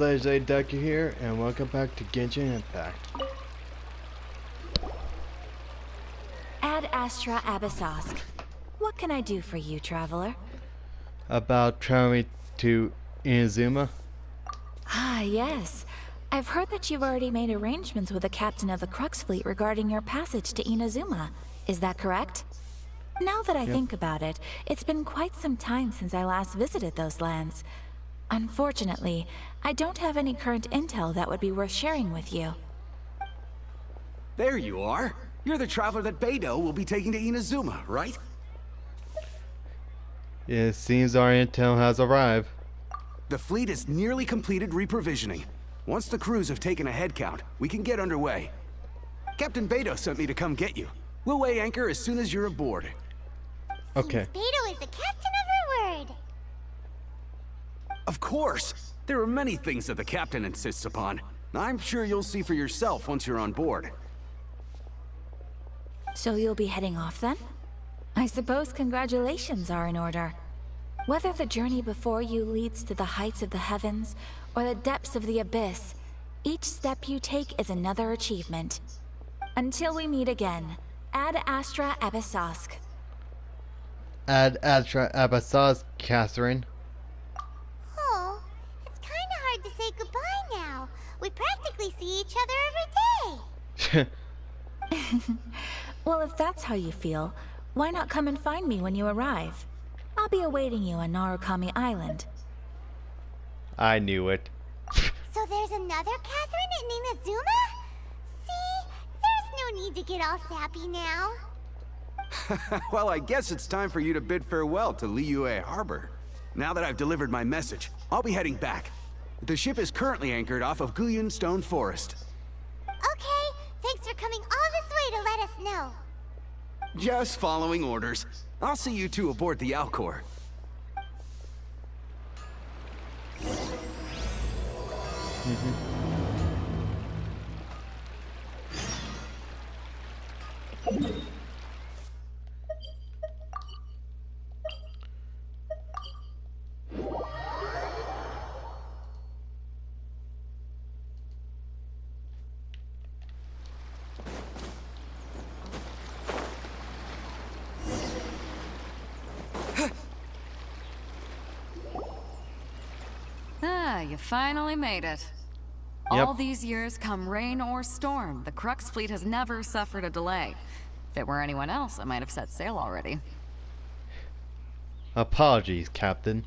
Legendarydekker here, and welcome back to Genshin Impact. Ad Astra Abyssosk. What can I do for you, traveler? About traveling to Inazuma. Ah, yes. I've heard that you've already made arrangements with the captain of the Crux fleet regarding your passage to Inazuma. Is that correct? Now that I think about it, it's been quite some time since I last visited those lands. Unfortunately, I don't have any current intel that would be worth sharing with you. There you are. You're the traveler that Beidou will be taking to Inazuma, right? It seems our intel has arrived. The fleet has nearly completed reprovisioning. Once the crews have taken a head count, we can get underway. Captain Beidou sent me to come get you. We'll weigh anchor as soon as you're aboard. Okay. Seems Beidou is the captain of her word. Of course! There are many things that the captain insists upon. I'm sure you'll see for yourself once you're on board. So you'll be heading off then? I suppose congratulations are in order. Whether the journey before you leads to the heights of the heavens or the depths of the abyss, each step you take is another achievement. Until we meet again, Ad Astra Abyssosk. Ad Astra Abyssosk, Catherine. Oh, it's kinda hard to say goodbye now. We practically see each other every day. Well, if that's how you feel, why not come and find me when you arrive? I'll be awaiting you on Narukami Island. I knew it. So there's another Catherine in Inazuma? See, there's no need to get all sappy now. Well, I guess it's time for you to bid farewell to Liyue Harbor. Now that I've delivered my message, I'll be heading back. The ship is currently anchored off of Guyun Stone Forest. Okay, thanks for coming all this way to let us know. Just following orders. I'll see you two aboard the Alcor. Ah, you finally made it. Yep. All these years, come rain or storm, the Crux fleet has never suffered a delay. If it were anyone else, I might have set sail already. Apologies, Captain.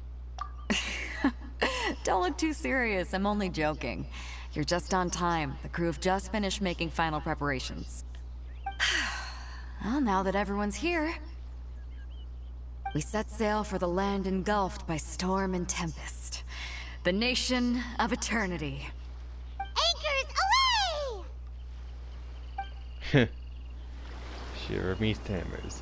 Don't look too serious, I'm only joking. You're just on time. The crew have just finished making final preparations. Well, now that everyone's here, we set sail for the land engulfed by storm and tempest. The nation of eternity. Anchors away! Shiver me stammers.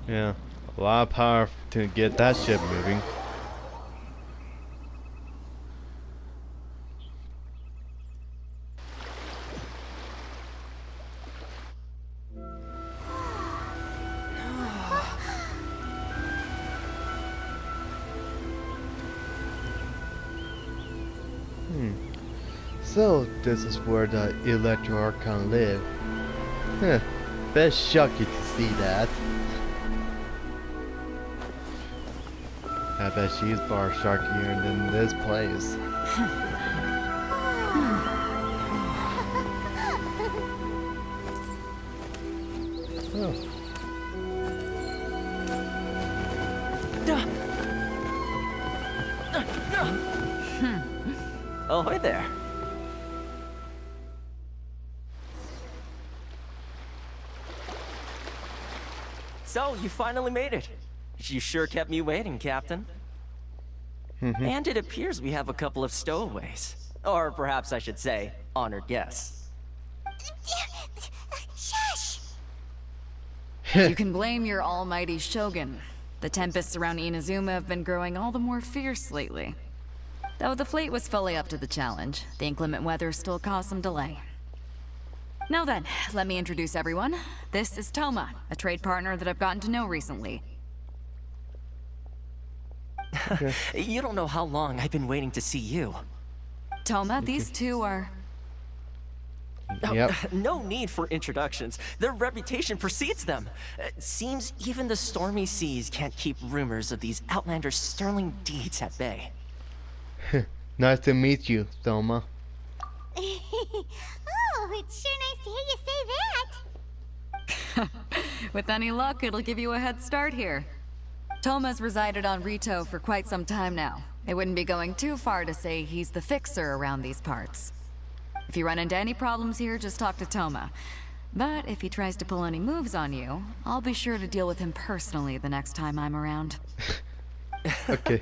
Yeah, a lot of power to get that ship moving. So, this is where the Electro Archon live. Huh, best shocky to see that. I bet she's bar sharkier than this place. Oh. Oh, hi there. So, you finally made it. You sure kept me waiting, Captain. And it appears we have a couple of stowaways. Or perhaps I should say, honored guests. Shush! You can blame your almighty Shogun. The tempests around Inazuma have been growing all the more fierce lately. Though the fleet was fully up to the challenge, the inclement weather still caused some delay. Now then, let me introduce everyone. This is Toma, a trade partner that I've gotten to know recently. You don't know how long I've been waiting to see you. Toma, these two are... Yep. No need for introductions. Their reputation precedes them. Seems even the stormy seas can't keep rumors of these Outlanders' sterling deeds at bay. Nice to meet you, Thelma. Oh, it's sure nice to hear you say that. With any luck, it'll give you a head start here. Toma's resided on Rito for quite some time now. It wouldn't be going too far to say he's the fixer around these parts. If you run into any problems here, just talk to Toma. But if he tries to pull any moves on you, I'll be sure to deal with him personally the next time I'm around. Okay.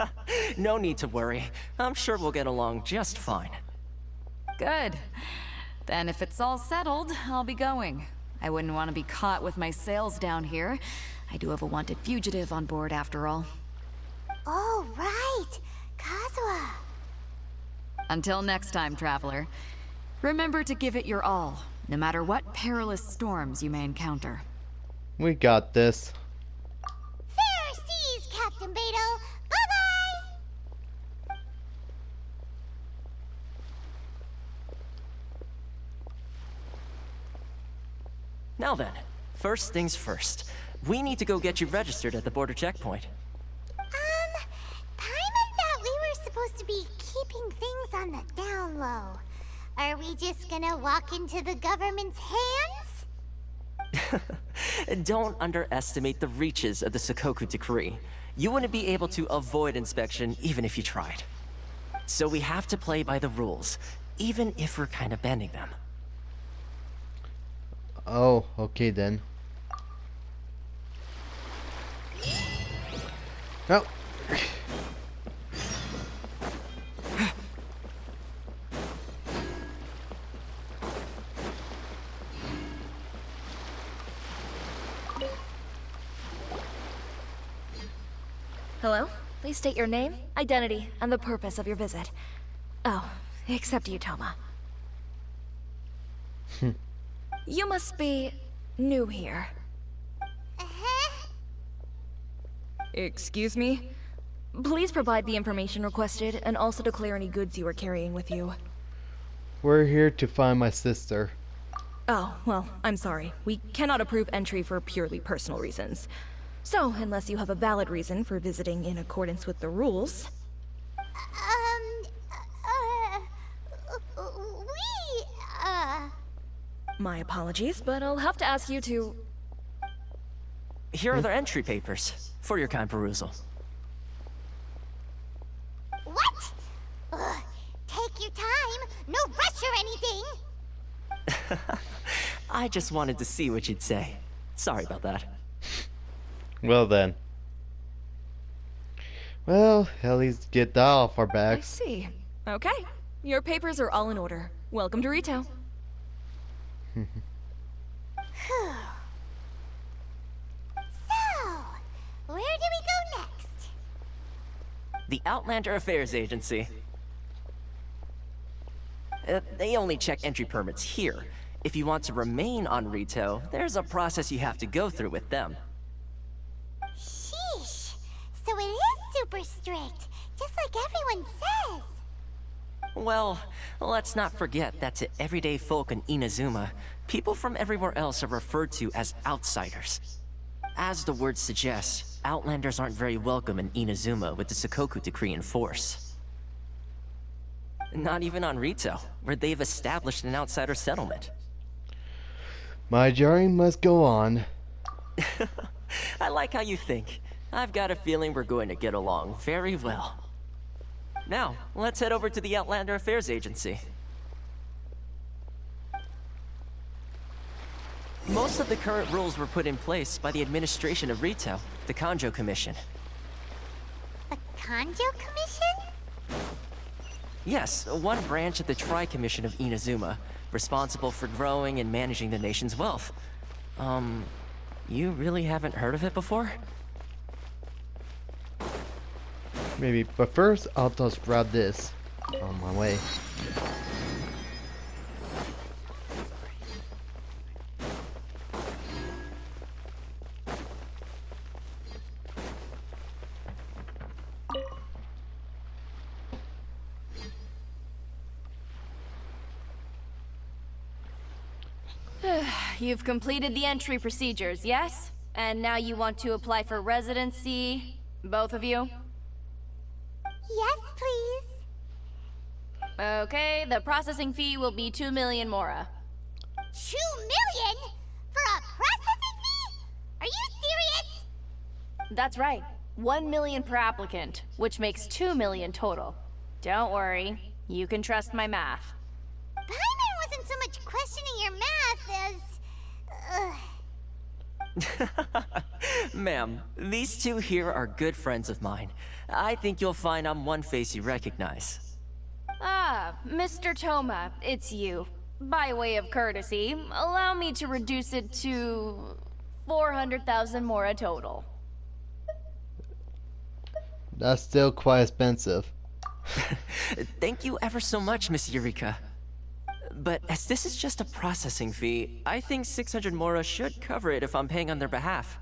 No need to worry. I'm sure we'll get along just fine. Good. Then if it's all settled, I'll be going. I wouldn't want to be caught with my sails down here. I do have a wanted fugitive on board after all. Oh, right. Kazuha. Until next time, traveler. Remember to give it your all, no matter what perilous storms you may encounter. We got this. Fair seas, Captain Beto. Bye-bye. Now then, first things first. We need to go get you registered at the border checkpoint. Paimon thought we were supposed to be keeping things on the down low. Are we just gonna walk into the government's hands? Don't underestimate the reaches of the Sakoku Decree. You wouldn't be able to avoid inspection even if you tried. So we have to play by the rules, even if we're kind of bending them. Oh, okay then. Oh. Hello? Please state your name, identity, and the purpose of your visit. Oh, except you, Toma. You must be new here. Uh-huh. Excuse me? Please provide the information requested and also declare any goods you are carrying with you. We're here to find my sister. Oh, well, I'm sorry. We cannot approve entry for purely personal reasons. So, unless you have a valid reason for visiting in accordance with the rules... My apologies, but I'll have to ask you to... Here are their entry papers, for your kind perusal. What? Ugh, take your time. No rush or anything. I just wanted to see what you'd say. Sorry about that. Well then. Well, at least get that off our I backs. see. Okay. Your papers are all in order. Welcome to Rito. So, where do we go next? The Outlander Affairs Agency. They only check entry permits here. If you want to remain on Rito, there's a process you have to go through with them. Sheesh. So it is super strict, just like everyone says. Well, let's not forget that to everyday folk in Inazuma, people from everywhere else are referred to as outsiders. As the word suggests, Outlanders aren't very welcome in Inazuma with the Sakoku Decree in force. Not even on Rito, where they've established an outsider settlement. My journey must go on. I like how you think. I've got a feeling we're going to get along very well. Now, let's head over to the Outlander Affairs Agency. Most of the current rules were put in place by the administration of Rito, the Kanjo Commission. The Kanjo Commission? Yes, one branch of the Tri-Commission of Inazuma, responsible for growing and managing the nation's wealth. You really haven't heard of it before? Maybe, but first I'll just grab this on my way. You've completed the entry procedures, yes? And now you want to apply for residency? Both of you? Yes, please. Okay, the processing fee will be 2 million mora. 2 million? For a processing fee? Are you serious? That's right. 1 million per applicant, which makes 2 million total. Don't worry, you can trust my math. Paimon wasn't so much questioning your math as... Ma'am, these two here are good friends of mine. I think you'll find I'm one face you recognize. Ah, Mr. Toma, it's you. By way of courtesy, allow me to reduce it to 400,000 mora total. That's still quite expensive. Thank you ever so much, Miss Eureka. But as this is just a processing fee, I think 600 mora should cover it if I'm paying on their behalf.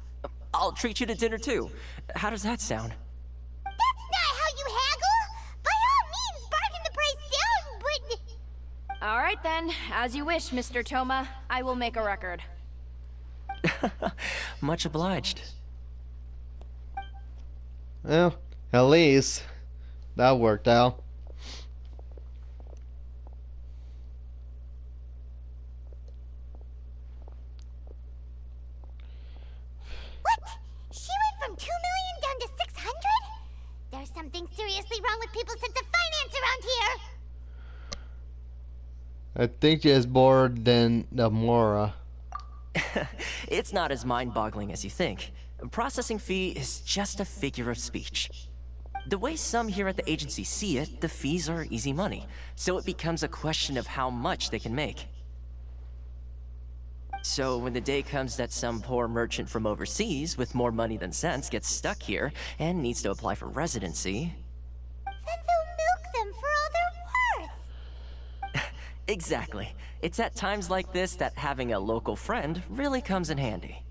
I'll treat you to dinner too. How does that sound? That's not how you haggle! By all means, bargain the price down, but... All right then, as you wish, Mr. Toma. I will make a record. Much obliged. Well, at least that worked out. What? She went from 2 million down to 600? There's something seriously wrong with people's sense of finance around here! I think she is more than the Mora. It's not as mind-boggling as you think. A processing fee is just a figure of speech. The way some here at the agency see it, the fees are easy money, so it becomes a question of how much they can make. So when the day comes that some poor merchant from overseas with more money than sense gets stuck here and needs to apply for residency... Then they'll milk them for all they're worth! Exactly. It's at times like this that having a local friend really comes in handy.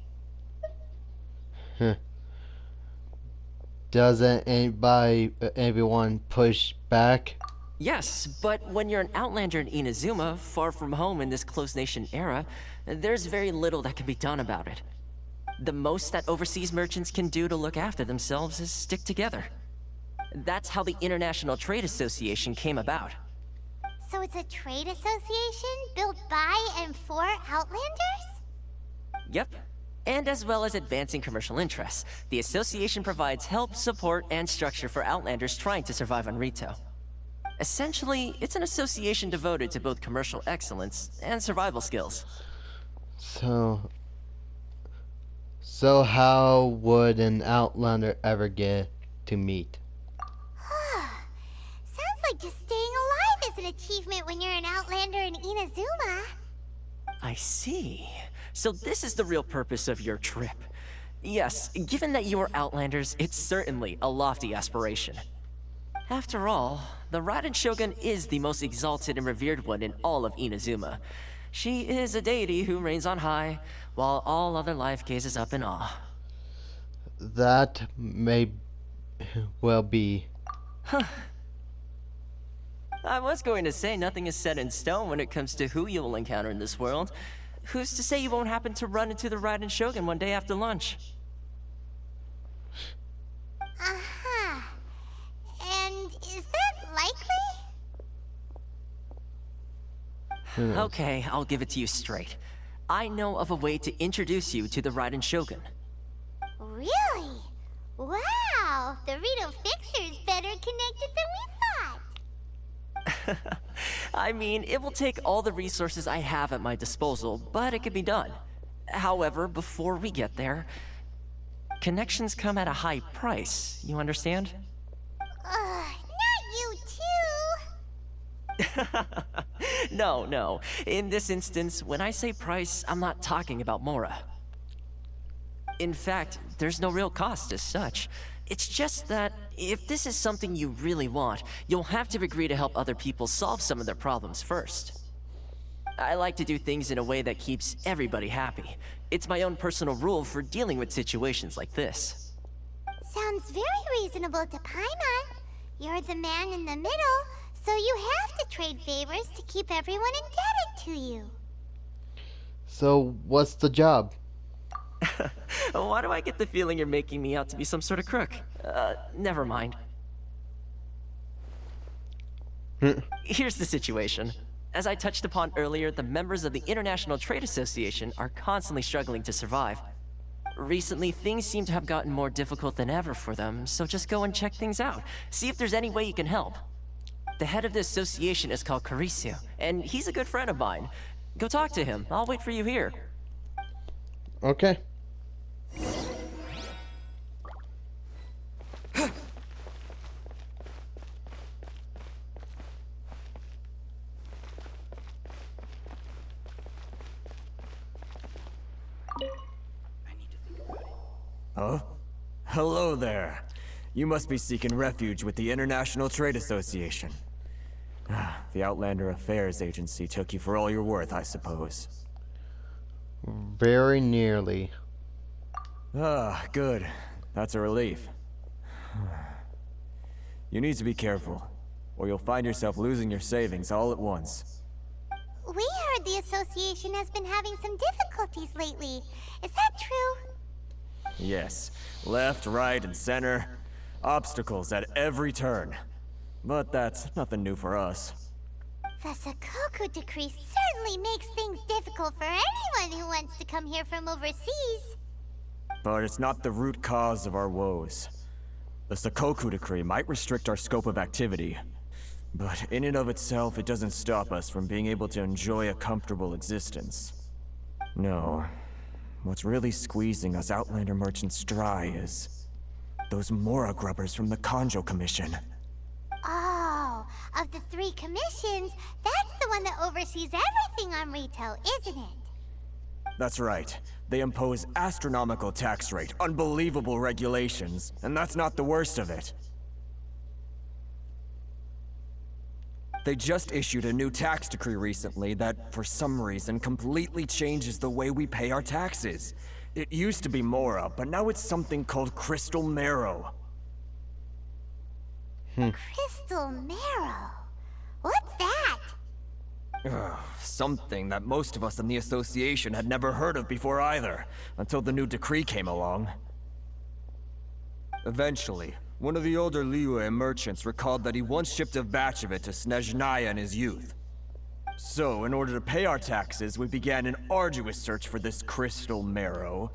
Doesn't everyone push back? Yes, but when you're an outlander in Inazuma, far from home in this close nation era, there's very little that can be done about it. The most that overseas merchants can do to look after themselves is stick together. That's how the International Trade Association came about. So it's a trade association built by and for Outlanders? Yep. And as well as advancing commercial interests, the association provides help, support, and structure for Outlanders trying to survive on Rito. Essentially, it's an association devoted to both commercial excellence and survival skills. So how would an Outlander ever get to meet? Sounds like just staying alive is an achievement when you're an Outlander in Inazuma. I see. So this is the real purpose of your trip. Yes, given that you are Outlanders, it's certainly a lofty aspiration. After all, the Raiden Shogun is the most exalted and revered one in all of Inazuma. She is a deity who reigns on high, while all other life gazes up in awe. That may well be. I was going to say nothing is set in stone when it comes to who you will encounter in this world. Who's to say you won't happen to run into the Raiden Shogun one day after lunch? Uh-huh. And is that likely? Okay, I'll give it to you straight. I know of a way to introduce you to the Raiden Shogun. Really? Wow, the Rito Fixer is better connected than we thought. I mean, it will take all the resources I have at my disposal, but it can be done. However, before we get there, connections come at a high price, you understand? Not you too. No. In this instance, when I say price, I'm not talking about Mora. In fact, there's no real cost as such. It's just that if this is something you really want, you'll have to agree to help other people solve some of their problems first. I like to do things in a way that keeps everybody happy. It's my own personal rule for dealing with situations like this. Sounds very reasonable to Paimon. You're the man in the middle, so you have to trade favors to keep everyone indebted to you. So, what's the job? Why do I get the feeling you're making me out to be some sort of crook? Never mind. Here's the situation. As I touched upon earlier, the members of the International Trade Association are constantly struggling to survive. Recently, things seem to have gotten more difficult than ever for them, so just go and check things out. See if there's any way you can help. The head of the association is called Caricio, and he's a good friend of mine. Go talk to him. I'll wait for you here. Okay. Huh? Hello there. You must be seeking refuge with the International Trade Association. The Outlander Affairs Agency took you for all you're worth, I suppose. Very nearly. Good. That's a relief. You need to be careful, or you'll find yourself losing your savings all at once. We heard the association has been having some difficulties lately. Is that true? Yes. Left, right, and center. Obstacles at every turn. But that's nothing new for us. The Sakoku decree certainly makes things difficult for anyone who wants to come here from overseas. But it's not the root cause of our woes. The Sakoku decree might restrict our scope of activity, but in and of itself, it doesn't stop us from being able to enjoy a comfortable existence. No. What's really squeezing us Outlander merchants dry is those Mora grubbers from the Kanjo Commission. Oh, of the 3 commissions, that's the one that oversees everything on retail, isn't it? That's right. They impose astronomical tax rate, unbelievable regulations, and that's not the worst of it. They just issued a new tax decree recently that, for some reason, completely changes the way we pay our taxes. It used to be Mora, but now it's something called Crystal Marrow. Crystal Marrow? What's that? Something that most of us in the association had never heard of before either, until the new decree came along. Eventually, one of the older Liyue merchants recalled that he once shipped a batch of it to Snezhnaya in his youth. So, in order to pay our taxes, we began an arduous search for this Crystal Marrow.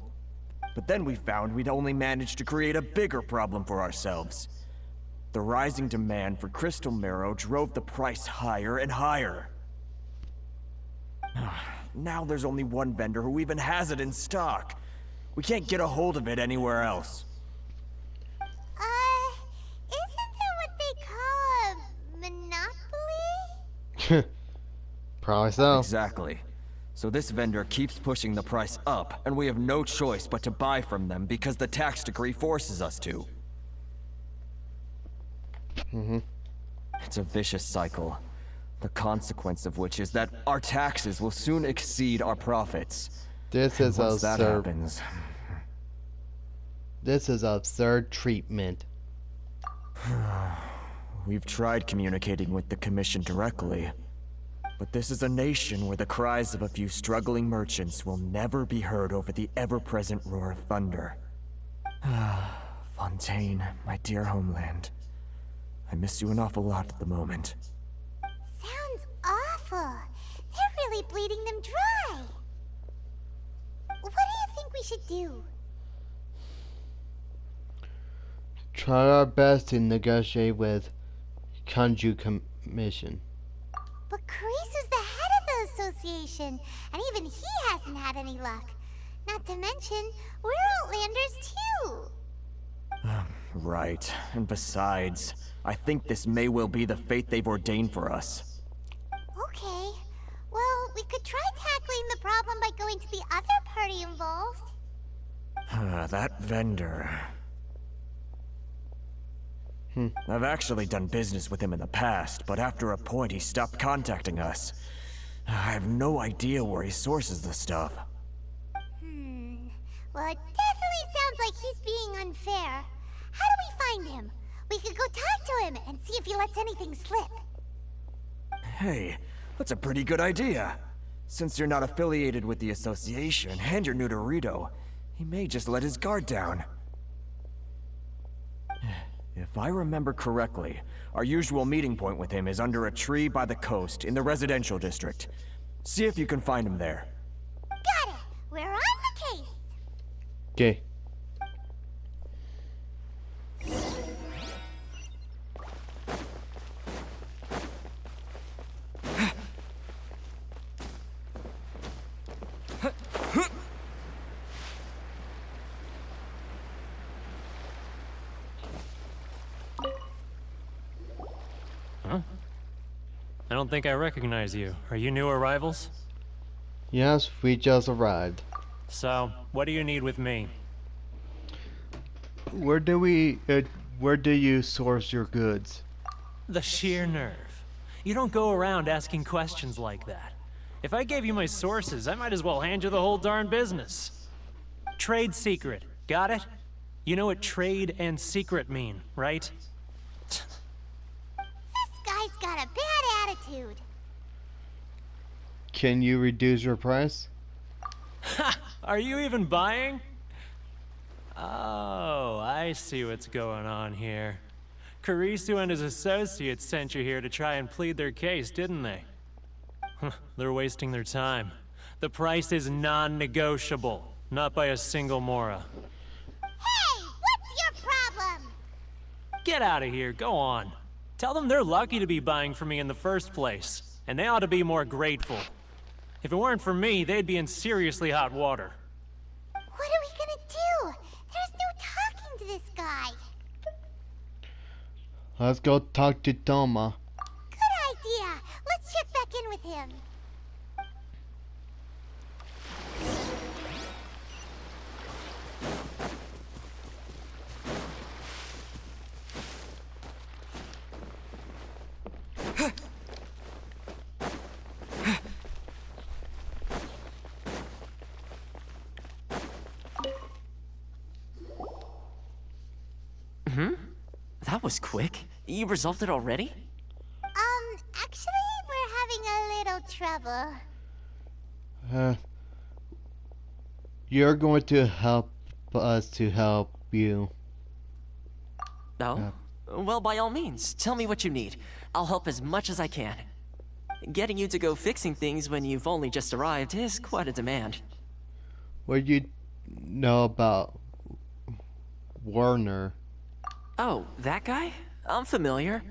But then we found we'd only managed to create a bigger problem for ourselves. The rising demand for Crystal Marrow drove the price higher and higher. Now there's only one vendor who even has it in stock. We can't get a hold of it anywhere else. Isn't that what they call a monopoly? Probably so. Exactly. So this vendor keeps pushing the price up, and we have no choice but to buy from them because the tax decree forces us to. It's a vicious cycle. The consequence of which is that our taxes will soon exceed our profits. This is Once that absurd. happens, This is absurd treatment. we've tried communicating with the Commission directly. But this is a nation where the cries of a few struggling merchants will never be heard over the ever-present roar of thunder. Fontaine, my dear homeland. I miss you an awful lot at the moment. Sounds awful. They're really bleeding them dry. What do you think we should do? try our best to negotiate with Kanju Commission. But Carice is the head of the association, and even he hasn't had any luck. Not to mention, we're Outlanders too. Right. And besides, I think this may well be the fate they've ordained for us. Okay. Well, we could try tackling the problem by going to the other party involved. That vendor. I've actually done business with him in the past, but after a point he stopped contacting us. I have no idea where he sources the stuff. Well, it definitely sounds like he's being unfair. How do we find him? We could go talk to him and see if he lets anything slip. Hey, that's a pretty good idea. Since you're not affiliated with the association and you're new to Rito, he may just let his guard down. If I remember correctly, our usual meeting point with him is under a tree by the coast in the residential district. See if you can find him there. Got it! We're on the case! Okay. I don't think I recognize you. Are you new arrivals? Yes, we just arrived. So, what do you need with me? Where do you source your goods? The sheer nerve. You don't go around asking questions like that. If I gave you my sources, I might as well hand you the whole darn business. Trade secret. Got it? You know what trade and secret mean, right? Guy's got a bad attitude. Can you reduce your price? Ha! Are you even buying? Oh, I see what's going on here. Karisu and his associates sent you here to try and plead their case, didn't they? They're wasting their time. The price is non-negotiable, not by a single Mora. Hey, what's your problem? Get out of here, go on. Tell them they're lucky to be buying from me in the first place, and they ought to be more grateful. If it weren't for me, they'd be in seriously hot water. What are we gonna do? There's no talking to this guy. Let's go talk to Toma. Good idea. Let's check back in with him. That was quick. You resolved it already? Actually, we're having a little trouble. You're going to help us to help you. No? Well, by all means, tell me what you need. I'll help as much as I can. Getting you to go fixing things when you've only just arrived is quite a demand. What do you know about Warner? Oh, that guy? I'm familiar.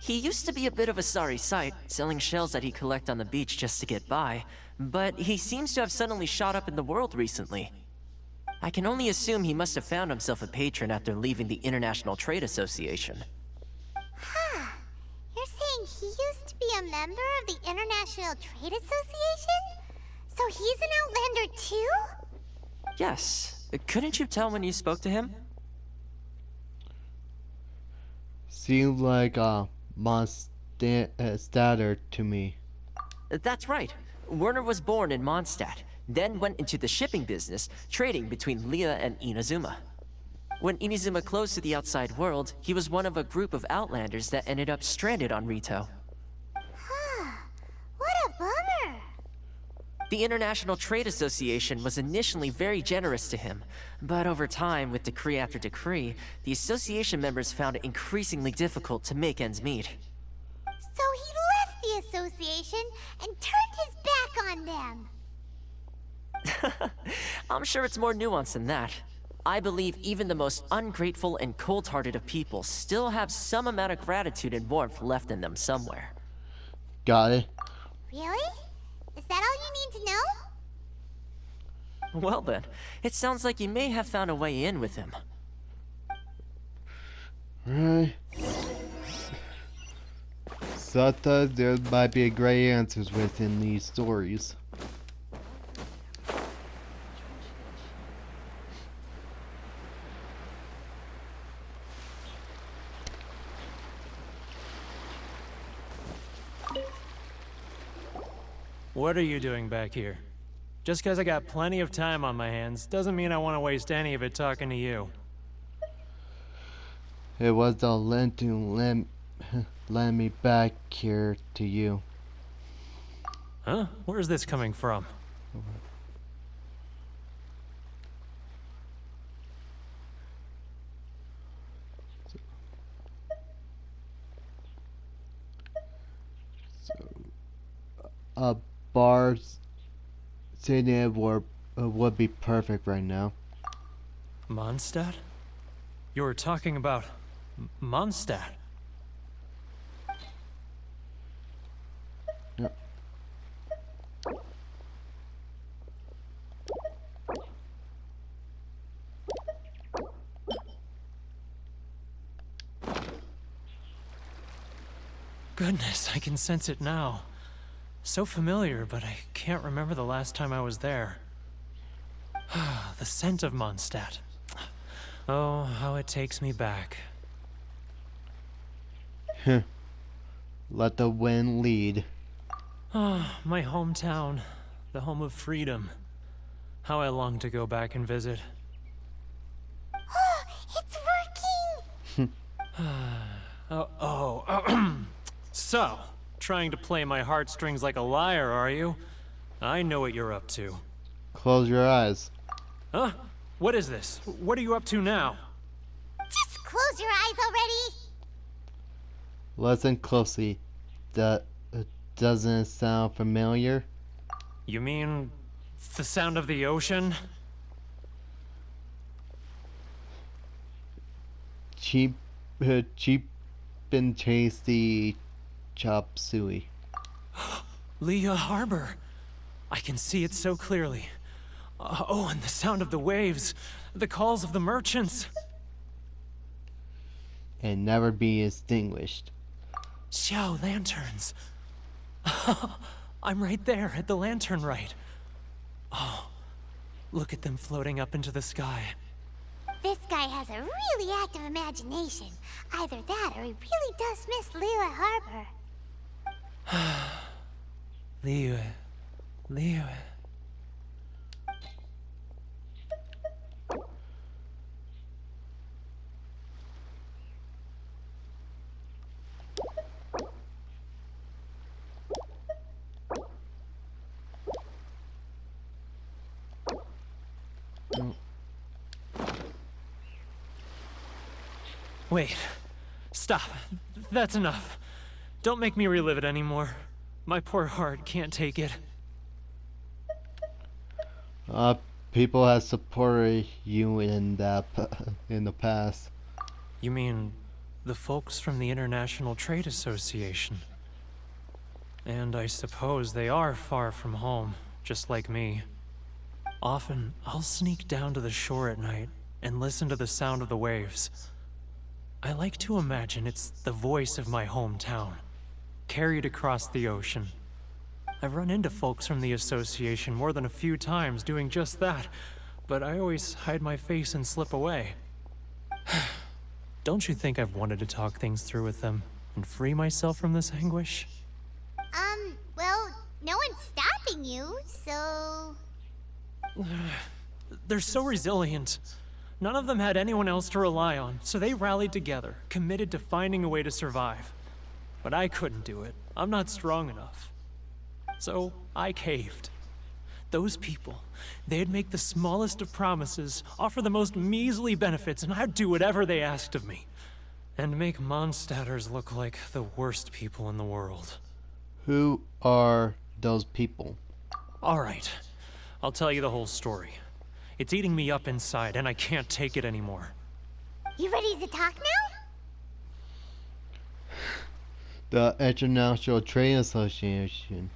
He used to be a bit of a sorry sight, selling shells that he collect on the beach just to get by, but he seems to have suddenly shot up in the world recently. I can only assume he must have found himself a patron after leaving the International Trade Association. Huh. You're saying he used to be a member of the International Trade Association? So he's an Outlander too? Yes. Couldn't you tell when you spoke to him? Seems like a Mondstadt to me. That's right. Werner was born in Mondstadt, then went into the shipping business, trading between Leah and Inazuma. When Inazuma closed to the outside world, he was one of a group of Outlanders that ended up stranded on Rito. What a bummer. The International Trade Association was initially very generous to him, but over time, with decree after decree, the association members found it increasingly difficult to make ends meet. So he left the association and turned his back on them. I'm sure it's more nuanced than that. I believe even the most ungrateful and cold-hearted of people still have some amount of gratitude and warmth left in them somewhere. Got it. Really? Is that all you need to know? Well then, it sounds like you may have found a way in with him. Right. Sometimes there might be great answers within these stories. What are you doing back here? Just because I got plenty of time on my hands doesn't mean I want to waste any of it talking to you. It was the lend to lend me back here to you. Huh? Where's this coming from? Bars sitting would be perfect right now. Mondstadt? You were talking about Mondstadt. Yep. Goodness, I can sense it now. So familiar, but I can't remember the last time I was there. The scent of Mondstadt. Oh, how it takes me back. Let the wind lead. Oh, my hometown. The home of freedom. How I long to go back and visit. It's working! So, trying to play my heartstrings like a liar, are you? I know what you're up to. Close your eyes. Huh? What is this? What are you up to now? Just close your eyes already! Listen closely. That doesn't it sound familiar? You mean the sound of the ocean? Cheap and tasty chop suey. Leah Harbor. I can see it so clearly. Oh, and the sound of the waves. The calls of the merchants. And never be extinguished. Xiao lanterns. I'm right there at the lantern right. Oh, look at them floating up into the sky. This guy has a really active imagination. Either that or he really does miss Liyue Harbor. Liyue. Wait. Stop. That's enough. Don't make me relive it anymore. My poor heart can't take it. People have supported you in the past. You mean the folks from the International Trade Association? And I suppose they are far from home, just like me. Often, I'll sneak down to the shore at night and listen to the sound of the waves. I like to imagine it's the voice of my hometown, carried across the ocean. I've run into folks from the association more than a few times doing just that, but I always hide my face and slip away. Don't you think I've wanted to talk things through with them and free myself from this anguish? Well, no one's stopping you, so... They're so resilient. None of them had anyone else to rely on, so they rallied together, committed to finding a way to survive. But I couldn't do it. I'm not strong enough. So I caved. Those people, they'd make the smallest of promises, offer the most measly benefits, and I'd do whatever they asked of me. And make Mondstadters look like the worst people in the world. Who are those people? All right. I'll tell you the whole story. It's eating me up inside, and I can't take it anymore. You ready to talk now? The International Trade Association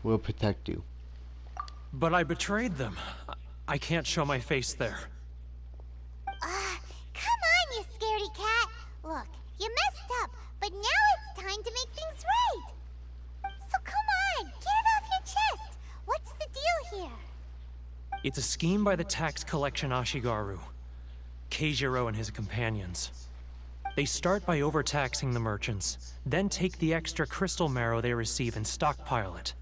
will protect you. But I betrayed them. I can't show my face there. Come on, you scaredy cat. Look, you messed up, but now it's time to make things right. So come on, get it off your chest. What's the deal here? It's a scheme by the tax collection Ashigaru, Keijiro and his companions. They start by overtaxing the merchants, then take the extra crystal marrow they receive and stockpile it.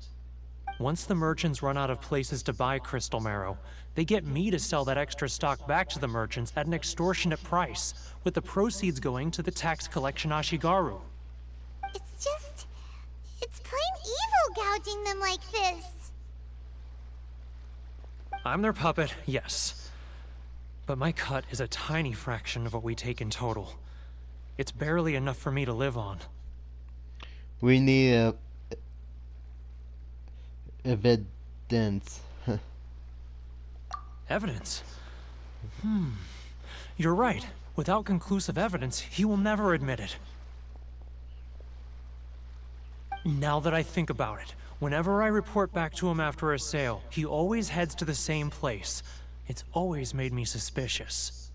Once the merchants run out of places to buy crystal marrow, they get me to sell that extra stock back to the merchants at an extortionate price, with the proceeds going to the tax collection Ashigaru. It's plain evil gouging them like this. I'm their puppet, yes. But my cut is a tiny fraction of what we take in total. It's barely enough for me to live on. We need evidence. Evidence? You're right. Without conclusive evidence, he will never admit it. Now that I think about it, whenever I report back to him after a sale, he always heads to the same place. It's always made me suspicious.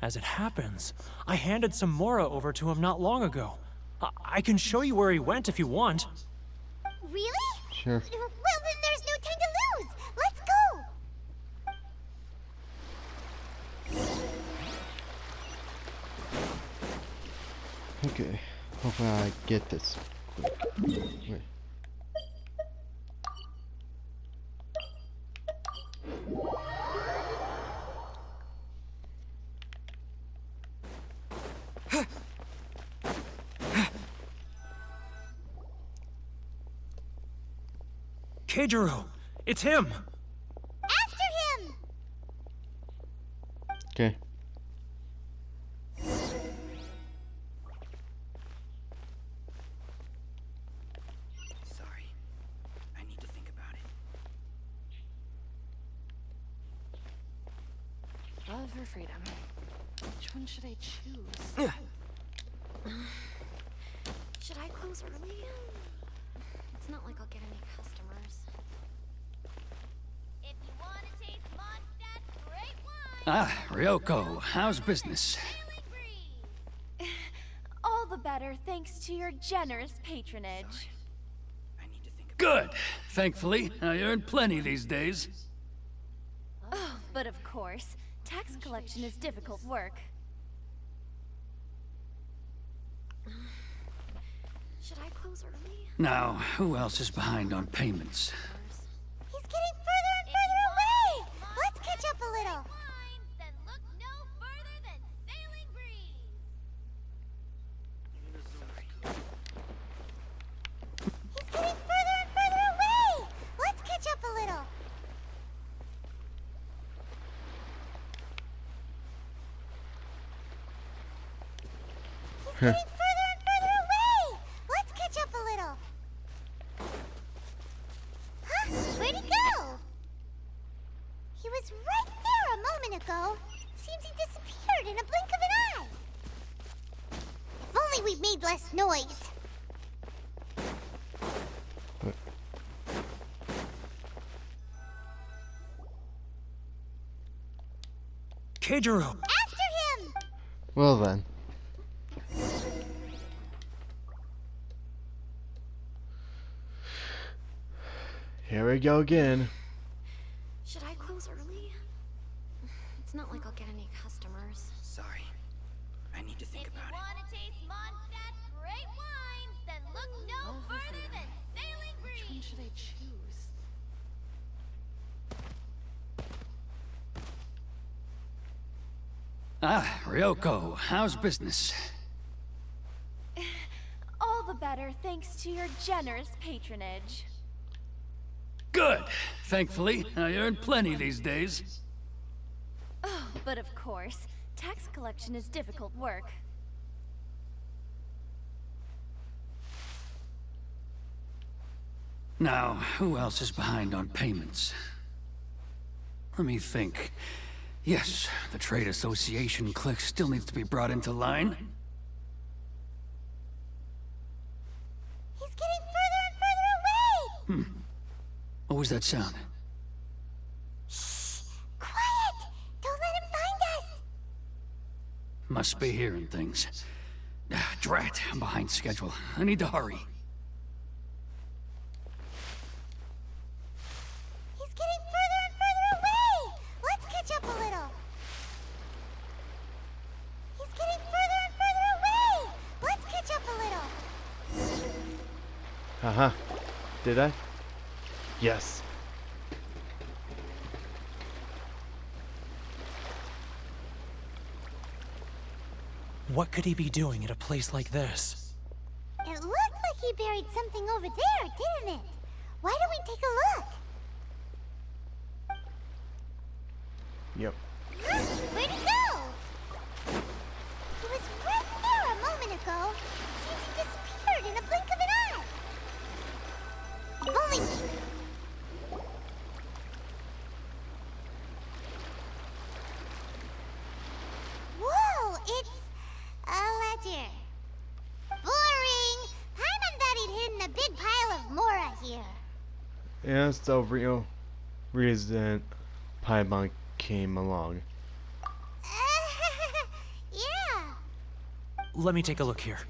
As it happens, I handed some Mora over to him not long ago. I can show you where he went if you want. Really? Sure. Well, then there's no time to lose. Let's go. Okay. Hopefully I get this quick. Wait. Keijiro! It's him! After him! Okay. Sorry. I need to think about it. Love or freedom? Which one should I choose? Should I close early? It's not like I'll get any customers. If you want to taste Mondstadt's great wine... Ah, Ryoko, how's business? All the better thanks to your generous patronage. I need to think about Good. Thankfully, I earn plenty these days. Oh, but of course, tax collection is difficult work. Should I close early? Now, who else is behind on payments? He's getting further and further away! Let's catch up a little. Then look no further than Sailing Breeze. He's getting further and further away! Let's catch up a little. He's getting further and further away! Let's catch up a little. Huh? Where'd he go? He was right there a moment ago. Seems he disappeared in a blink of an eye. If only we made less noise. Keijiro! After him! Well then. Here we go again. Should I close early? It's not like I'll get any customers. Sorry. I need to think about it. Want to taste Mondstadt's great wines? Then look no Love or further freedom? than Sailing Which one Breeze. should I choose? Ah, Ryoko, how's business? All the better thanks to your generous patronage. Good. Thankfully, I earn plenty these days. Oh, but of course, tax collection is difficult work. Now, who else is behind on payments? Let me think. Yes, the Trade Association clique still needs to be brought into line. He's getting further and further away! What was that sound? Shh! Quiet! Don't let him find us! Must be hearing things. Drat, I'm behind schedule. I need to hurry. He's getting further and further away! Let's catch up a little. He's getting further and further away! Let's catch up a little. Haha. Did I? Yes. What could he be doing at a place like this? It looked like he buried something over there, didn't it? Why don't we take a look? Yep. Where'd he go? He was right there a moment ago. Seems he disappeared in a blink of an eye. If only... Whoa, it's a ledger. Boring! Paimon thought he'd hidden a big pile of Mora here. And that's the real reason Paimon came along. Yeah. Let me take a look here.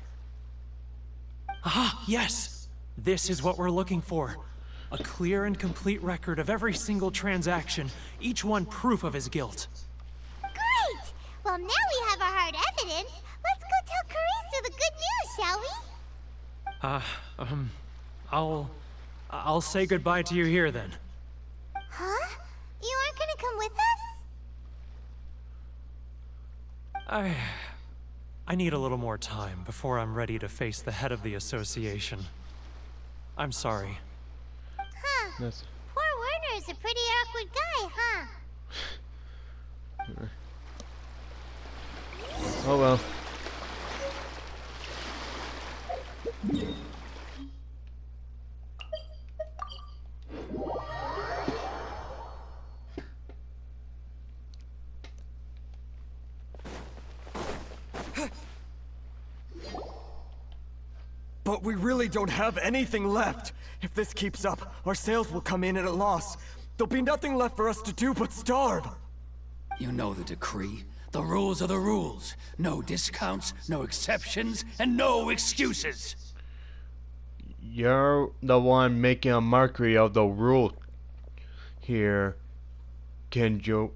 Ah, yes! This is what we're looking for. A clear and complete record of every single transaction, each one proof of his guilt. Great! Well, now we have our hard evidence. Let's go tell Karisu the good news, shall we? I'll say goodbye to you here then. Huh? You aren't gonna come with us? I need a little more time before I'm ready to face the head of the association. I'm sorry. Huh. Yes. Poor Werner's a pretty awkward guy, huh? Oh well. But we really don't have anything left. If this keeps up, our sales will come in at a loss. There'll be nothing left for us to do but starve. You know the decree. The rules are the rules. No discounts, no exceptions, and no excuses. You're the one making a mockery of the rule here, Kenjo.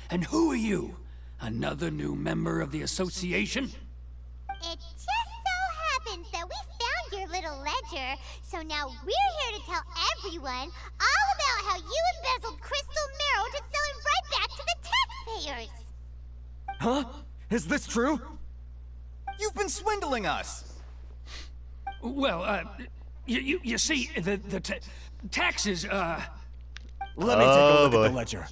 And who are you? Another new member of the association? It just so happens that we found your little ledger, so now we're here to tell everyone all about how you embezzled crystal marrow to sell it right back to the taxpayers. Huh? Is this true? You've been swindling us! Well, you see, the taxes, Let me take a look at the ledger.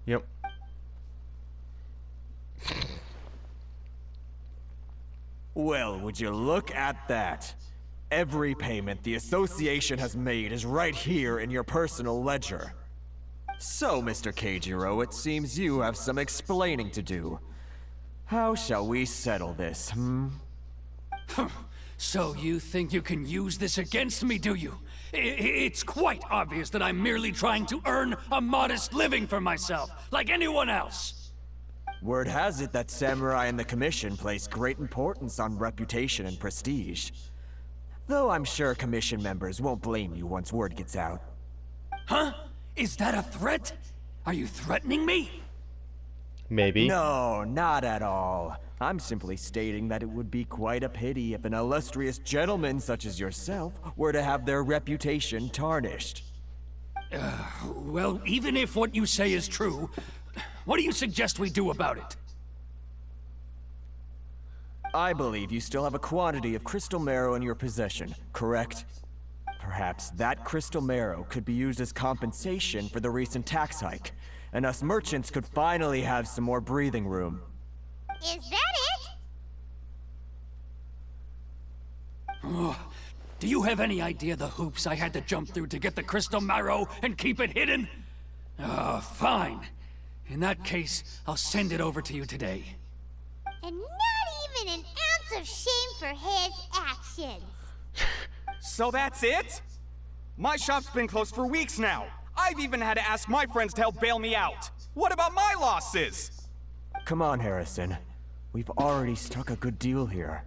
Yep. Well, would you look at that? Every payment the association has made is right here in your personal ledger. So, Mr. Keijiro, it seems you have some explaining to do. How shall we settle this, So you think you can use this against me, do you? It's quite obvious that I'm merely trying to earn a modest living for myself, like anyone else. Word has it that Samurai and the Commission place great importance on reputation and prestige. Though I'm sure Commission members won't blame you once word gets out. Huh? Is that a threat? Are you threatening me? Maybe. No, not at all. I'm simply stating that it would be quite a pity if an illustrious gentleman such as yourself were to have their reputation tarnished. Well, even if what you say is true, what do you suggest we do about it? I believe you still have a quantity of crystal marrow in your possession, correct? Perhaps that crystal marrow could be used as compensation for the recent tax hike, and us merchants could finally have some more breathing room. Is that it? Oh, Do you have any idea the hoops I had to jump through to get the crystal marrow and keep it hidden? Fine. In that case, I'll send it over to you today. And not even an ounce of shame for his actions. So that's it? My shop's been closed for weeks now. I've even had to ask my friends to help bail me out. What about my losses? Come on, Harrison. We've already struck a good deal here.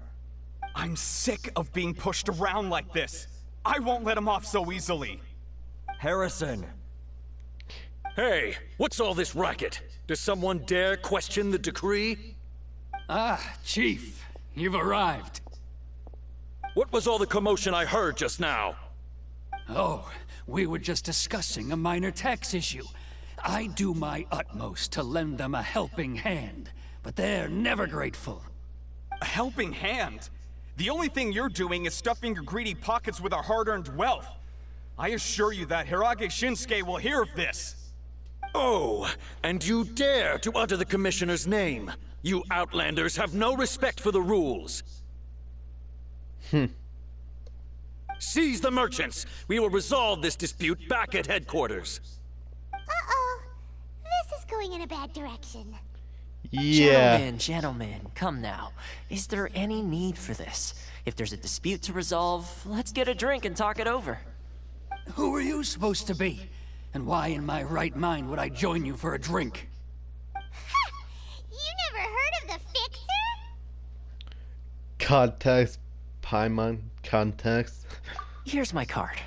I'm sick of being pushed around like this. I won't let him off so easily. Harrison! Hey, what's all this racket? Does someone dare question the decree? Ah, Chief, you've arrived. What was all the commotion I heard just now? Oh, we were just discussing a minor tax issue. I do my utmost to lend them a helping hand, but they're never grateful. A helping hand? The only thing you're doing is stuffing your greedy pockets with our hard-earned wealth. I assure you that Hirage Shinsuke will hear of this. Oh, and you dare to utter the Commissioner's name. You Outlanders have no respect for the rules. Seize the merchants. We will resolve this dispute back at headquarters. Uh-oh. This is going in a bad direction. Yeah. Gentlemen, come now. Is there any need for this? If there's a dispute to resolve, let's get a drink and talk it over. Who are you supposed to be? And why in my right mind would I join you for a drink? You never heard of the Fixer? Context. Paimon. Context. Here's my card.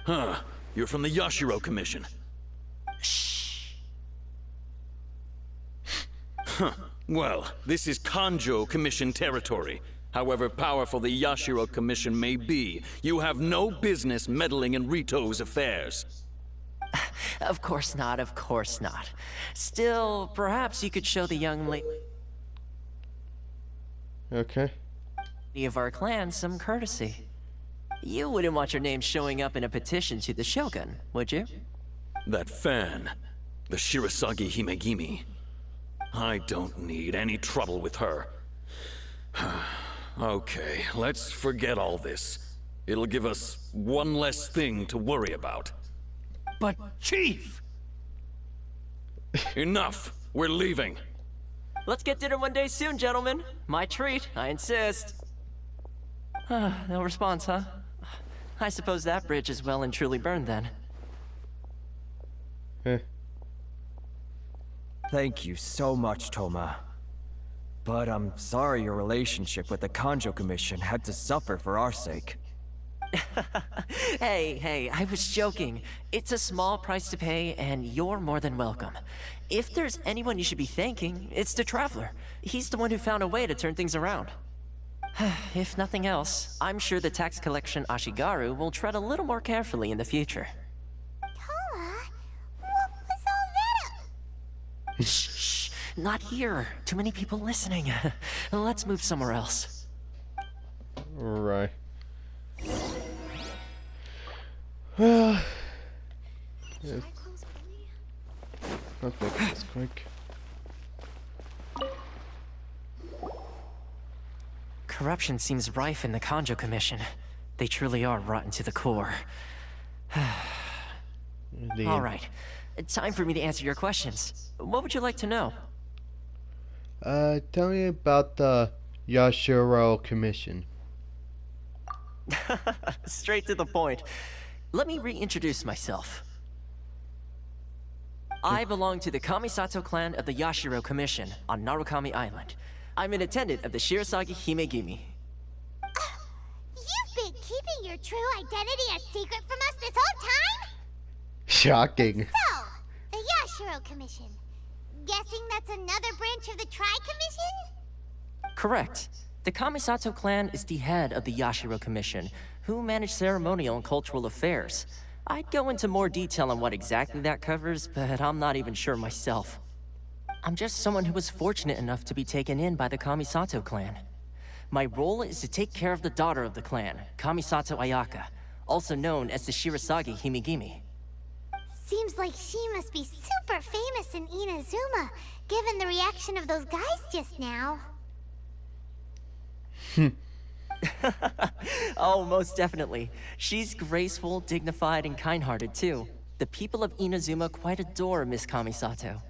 Huh. You're from the Yashiro Commission. Shh. Huh. Well, this is Kanjo Commission territory. However powerful the Yashiro Commission may be, you have no business meddling in Rito's affairs. Of course not, of course not. Still, perhaps you could show the young lady Okay. of our clan some courtesy. You wouldn't want your name showing up in a petition to the Shogun, would you? That fan, the Shirasagi Himegimi. I don't need any trouble with her. Okay, let's forget all this. It'll give us one less thing to worry about. But, Chief! Enough! We're leaving. Let's get dinner one day soon, gentlemen. My treat, I insist. No response, huh? I suppose that bridge is well and truly burned then. Thank you so much, Toma. But I'm sorry your relationship with the Kanjo Commission had to suffer for our sake. Hey, I was joking. It's a small price to pay, and you're more than welcome. If there's anyone you should be thanking, it's the Traveler. He's the one who found a way to turn things around. If nothing else, I'm sure the tax collection Ashigaru will tread a little more carefully in the future. Toma, what was all that? Shh, not here. Too many people listening. Let's move somewhere else. Right. Well, Should I close early? let's make this quick. Corruption seems rife in the Kanjo Commission. They truly are rotten to the core. All right. Time for me to answer your questions. What would you like to know? Tell me about the Yashiro Commission. Straight to the point. Let me reintroduce myself. I belong to the Kamisato clan of the Yashiro Commission on Narukami Island. I'm an attendant of the Shirasagi Himegimi. You've been keeping your true identity a secret from us this whole time? Shocking. So, the Yashiro Commission. Guessing that's another branch of the Tri-Commission? Correct. The Kamisato clan is the head of the Yashiro Commission, who manage ceremonial and cultural affairs. I'd go into more detail on what exactly that covers, but I'm not even sure myself. I'm just someone who was fortunate enough to be taken in by the Kamisato clan. My role is to take care of the daughter of the clan, Kamisato Ayaka, also known as the Shirasagi Himegimi. Seems like she must be super famous in Inazuma, given the reaction of those guys just now. Oh, most definitely. She's graceful, dignified, and kind-hearted, too. The people of Inazuma quite adore Miss Kamisato.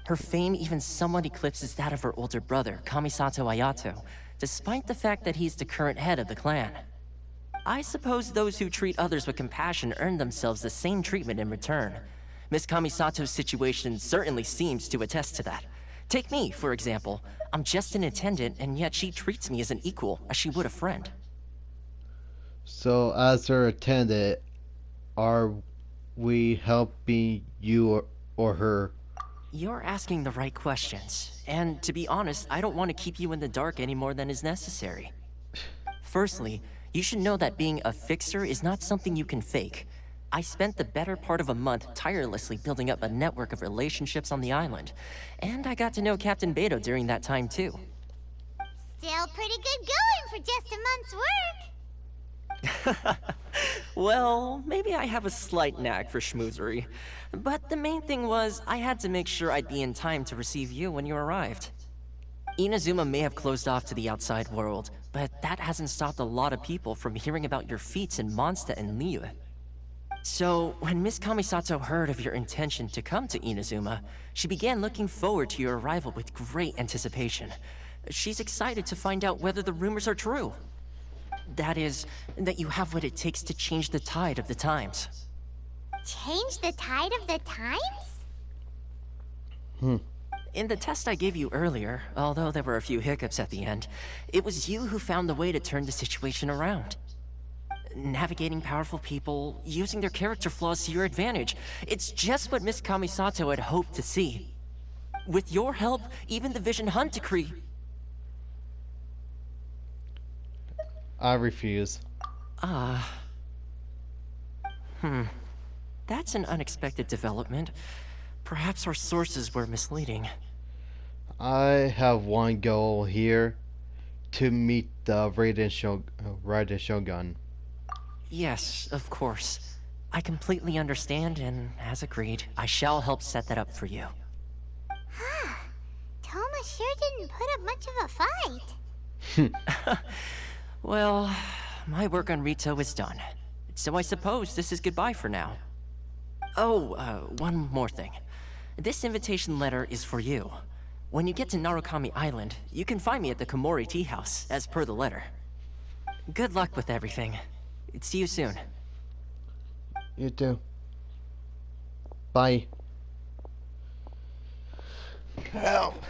Her fame even somewhat eclipses that of her older brother, Kamisato Ayato, despite the fact that he's the current head of the clan. I suppose those who treat others with compassion earn themselves the same treatment in return. Miss Kamisato's situation certainly seems to attest to that. Take me, for example. I'm just an attendant, and yet she treats me as an equal, as she would a friend. So, as her attendant, are we helping you or her? You're asking the right questions, and to be honest, I don't want to keep you in the dark any more than is necessary. Firstly, you should know that being a fixer is not something you can fake. I spent the better part of a month tirelessly building up a network of relationships on the island, and I got to know Captain Beto during that time too. Still pretty good going for just a month's work. Well, maybe I have a slight knack for schmoozery, but the main thing was I had to make sure I'd be in time to receive you when you arrived. Inazuma may have closed off to the outside world, but that hasn't stopped a lot of people from hearing about your feats in Mondstadt and Liyue. So, when Miss Kamisato heard of your intention to come to Inazuma, she began looking forward to your arrival with great anticipation. She's excited to find out whether the rumors are true. That is, that you have what it takes to change the tide of the times. Change the tide of the times? In the test I gave you earlier, although there were a few hiccups at the end, it was you who found the way to turn the situation around. Navigating powerful people, using their character flaws to your advantage. It's just what Miss Kamisato had hoped to see. With your help, even the Vision Hunt decree... I refuse. That's an unexpected development. Perhaps our sources were misleading. I have one goal here. To meet the Raiden Shogun. Yes, of course. I completely understand, and as agreed, I shall help set that up for you. Toma sure didn't put up much of a fight. Well, my work on Rito is done. So I suppose this is goodbye for now. Oh, one more thing. This invitation letter is for you. When you get to Narukami Island, you can find me at the Komori Tea House, as per the letter. Good luck with everything. See you soon. You too. Bye. Help.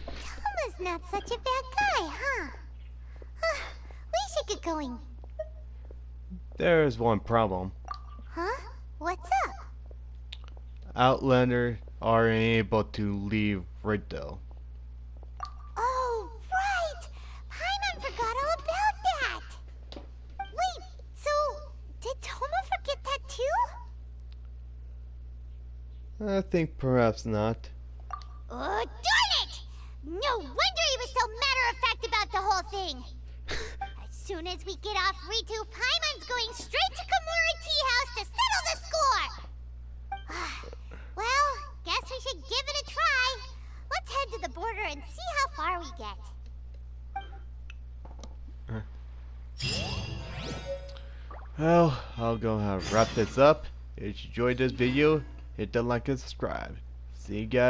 Toma's not such a bad guy, huh? We should get going. There's one problem. Huh? What's up? Outlander are unable to leave Rito. Oh, right! Paimon forgot all about that! Wait, so did Toma forget that too? I think perhaps not. Oh, darn it! No wonder he was so matter-of-fact about the whole thing! As soon as we get off Ritu, Paimon's going straight to Komori Tea House to settle the score! Well, guess we should give it a try. Let's head to the border and see how far we get. Well, I'll go ahead and wrap this up. If you enjoyed this video, hit the like and subscribe. See you guys.